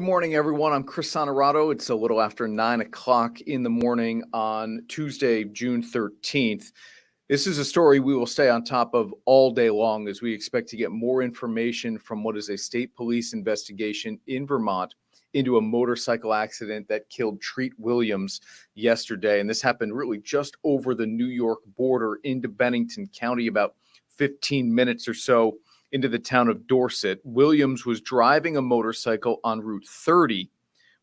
Good morning, everyone. I'm Chris Honorato. It's a little after 9 o'clock in the morning on Tuesday, June 13th. This is a story we will stay on top of all day long as we expect to get more information from what is a state police investigation in Vermont into a motorcycle accident that killed Treat Williams yesterday. And this happened really just over the New York border into Bennington County, about 15 minutes or so into the town of Dorset. Williams was driving a motorcycle on Route 30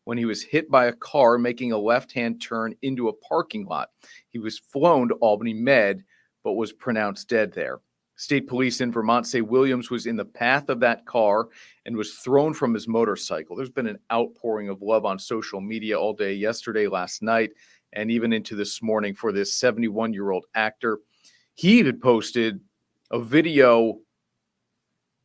when he was hit by a car making a left-hand turn into a parking lot. He was flown to Albany Med, but was pronounced dead there. State police in Vermont say Williams was in the path of that car and was thrown from his motorcycle. There's been an outpouring of love on social media all day yesterday, last night, and even into this morning for this 71-year-old actor. He had posted a video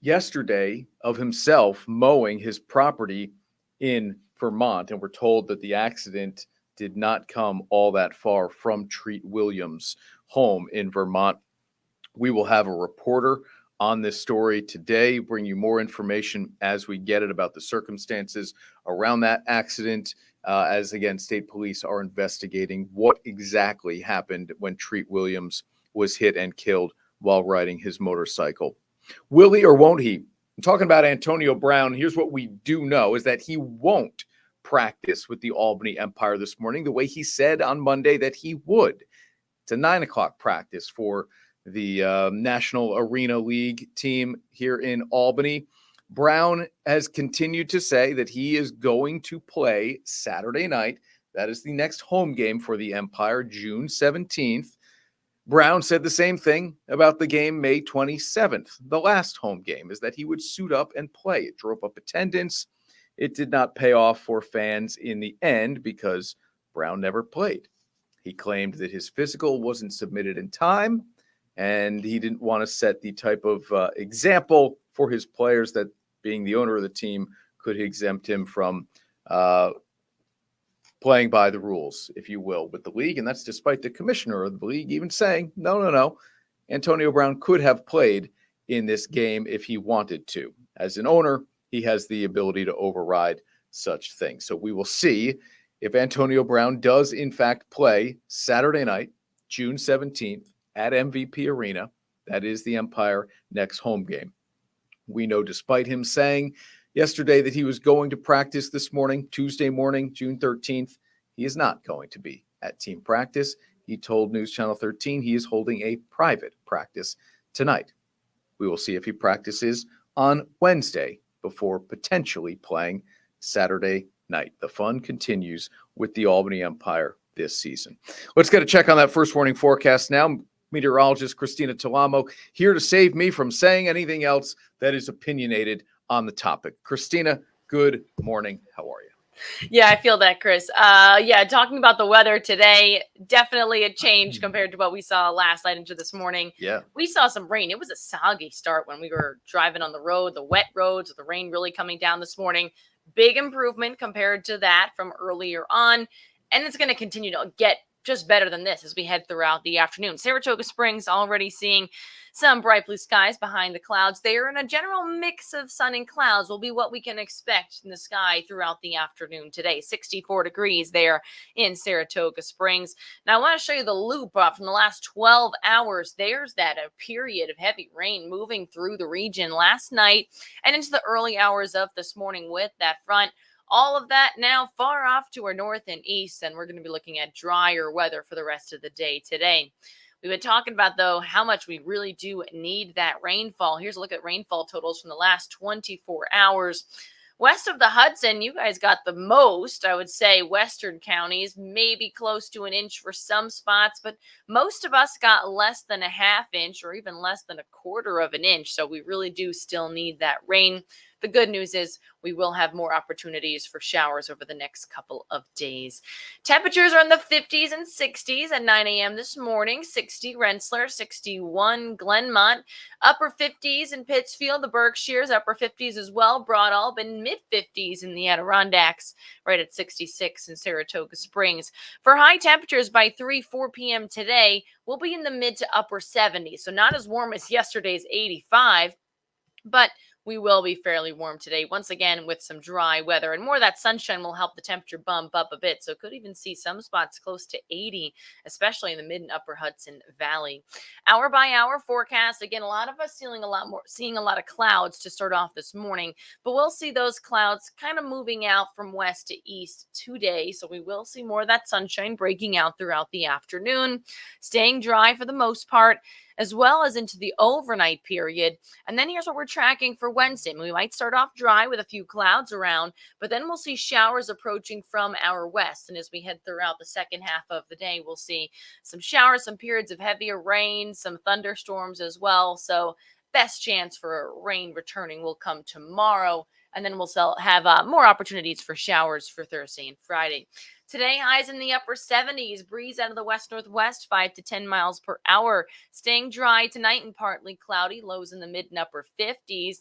yesterday of himself mowing his property in Vermont, and we're told that the accident did not come all that far from Treat Williams' home in Vermont. We will have a reporter on this story today, bring you more information as we get it about the circumstances around that accident, as again, state police are investigating what exactly happened when Treat Williams was hit and killed while riding his motorcycle. Will he or won't he? I'm talking about Antonio Brown. Here's what we do know is that he won't practice with the Albany Empire this morning the way he said on Monday that he would. It's a 9 o'clock practice for the National Arena League team here in Albany. Brown has continued to say that he is going to play Saturday night. That is the next home game for the Empire, June 17th. Brown said the same thing about the game May 27th, the last home game, is that he would suit up and play. It drove up attendance. It did not pay off for fans in the end because Brown never played. He claimed that his physical wasn't submitted in time, and he didn't want to set the type of example for his players that, being the owner of the team, could exempt him from playing by the rules, if you will, with the league. And that's despite the commissioner of the league even saying, no. Antonio Brown could have played in this game if he wanted to. As an owner, he has the ability to override such things. So we will see if Antonio Brown does, in fact, play Saturday night, June 17th at MVP Arena. That is the Empire next home game. We know, despite him saying yesterday that he was going to practice this morning, Tuesday morning, June 13th, he is not going to be at team practice. He told News Channel 13 he is holding a private practice tonight. We will see if he practices on Wednesday before potentially playing Saturday night. The fun continues with the Albany Empire this season. Let's get a check on that first warning forecast now. Meteorologist Christina Talamo here to save me from saying anything else that is opinionated on the topic. Christina, good morning. How are you? Yeah, I feel that, Chris. Talking about the weather today, definitely a change compared to what we saw last night into this morning. Yeah. We saw some rain. It was a soggy start when we were driving on the road, the wet roads, with the rain really coming down this morning. Big improvement compared to that from earlier on. And it's going to continue to get just better than this as we head throughout the afternoon. Saratoga Springs already seeing some bright blue skies behind the clouds there, and a general mix of sun and clouds will be what we can expect in the sky throughout the afternoon today. 64 degrees there in Saratoga Springs. Now I want to show you the loop from the last 12 hours. There's that a period of heavy rain moving through the region last night and into the early hours of this morning with that front. All of that now far off to our north and east, and we're going to be looking at drier weather for the rest of the day today. We've been talking about, though, how much we really do need that rainfall. Here's a look at rainfall totals from the last 24 hours. West of the Hudson, you guys got the most, I would say, western counties, maybe close to an inch for some spots, but most of us got less than a half inch or even less than a quarter of an inch, so we really do still need that rain. The good news is we will have more opportunities for showers over the next couple of days. Temperatures are in the 50s and 60s at 9 a.m. this morning. 60 Rensselaer, 61 Glenmont, upper 50s in Pittsfield, the Berkshires, upper 50s as well. Broad Albin, mid 50s in the Adirondacks, right at 66 in Saratoga Springs. For high temperatures by 4 p.m. today, we'll be in the mid to upper 70s. So not as warm as yesterday's 85, but we will be fairly warm today, once again with some dry weather, and more of that sunshine will help the temperature bump up a bit. So could even see some spots close to 80, especially in the mid and upper Hudson Valley. Hour by hour forecast, again, a lot of us seeing a lot of clouds to start off this morning, but we'll see those clouds kind of moving out from west to east today. So we will see more of that sunshine breaking out throughout the afternoon, staying dry for the most part, as well as into the overnight period. And then here's what we're tracking for Wednesday. We might start off dry with a few clouds around, but then we'll see showers approaching from our west. And as we head throughout the second half of the day, we'll see some showers, some periods of heavier rain, some thunderstorms as well. So best chance for rain returning will come tomorrow. And then we'll have more opportunities for showers for Thursday and Friday. Today, highs in the upper 70s, breeze out of the west-northwest, 5 to 10 miles per hour. Staying dry tonight and partly cloudy, lows in the mid and upper 50s.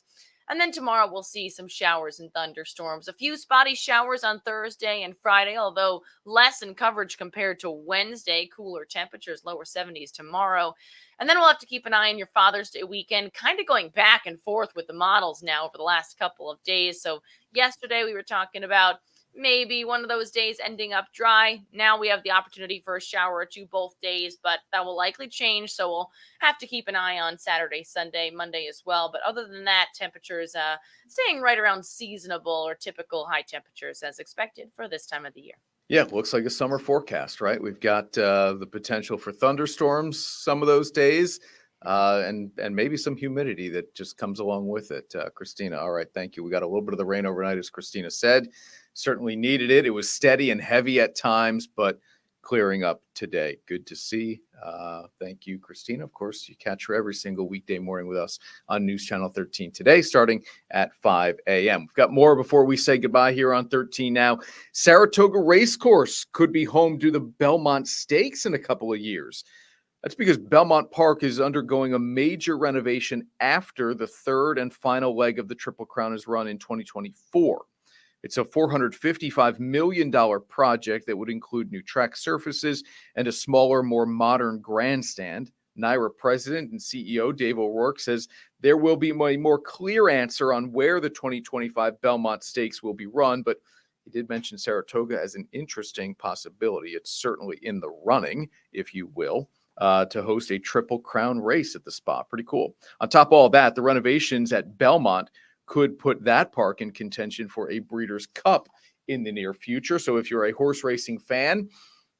And then tomorrow we'll see some showers and thunderstorms. A few spotty showers on Thursday and Friday, although less in coverage compared to Wednesday. Cooler temperatures, lower 70s tomorrow. And then we'll have to keep an eye on your Father's Day weekend, kind of going back and forth with the models now over the last couple of days. So yesterday we were talking about maybe one of those days ending up dry. Now we have the opportunity for a shower or two both days, but that will likely change. So we'll have to keep an eye on Saturday, Sunday, Monday as well. But other than that, temperatures staying right around seasonable or typical high temperatures as expected for this time of the year. Yeah, looks like a summer forecast, right? We've got the potential for thunderstorms some of those days, and maybe some humidity that just comes along with it. Christina, all right, thank you. We got a little bit of the rain overnight, as Christina said. Certainly needed it. It was steady and heavy at times, but clearing up today. Good to see. Thank you, Christina. Of course, you catch her every single weekday morning with us on News Channel 13 today, starting at 5 a.m. We've got more before we say goodbye here on 13 now. Saratoga Racecourse could be home to the Belmont Stakes in a couple of years. That's because Belmont Park is undergoing a major renovation after the third and final leg of the Triple Crown is run in 2024. It's a $455 million project that would include new track surfaces and a smaller, more modern grandstand. NYRA President and CEO Dave O'Rourke says there will be a more clear answer on where the 2025 Belmont Stakes will be run, but he did mention Saratoga as an interesting possibility. It's certainly in the running, if you will, to host a Triple Crown race at the spot. Pretty cool. On top of all that, the renovations at Belmont could put that park in contention for a Breeders' Cup in the near future. So if you're a horse racing fan and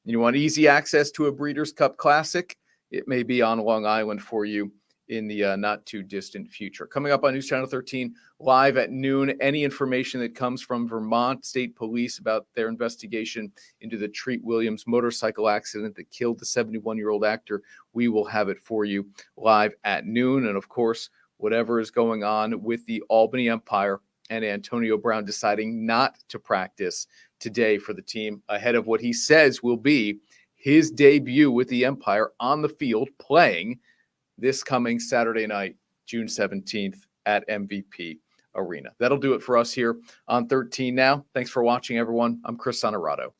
you want easy access to a Breeders' Cup Classic, it may be on Long Island for you in the not too distant future. Coming up on News Channel 13 live at noon, any information that comes from Vermont State Police about their investigation into the Treat Williams motorcycle accident that killed the 71-year-old actor, we will have it for you live at noon. And of course, whatever is going on with the Albany Empire and Antonio Brown deciding not to practice today for the team ahead of what he says will be his debut with the Empire on the field playing this coming Saturday night, June 17th at MVP Arena. That'll do it for us here on 13 Now. Thanks for watching, everyone. I'm Chris Honorato.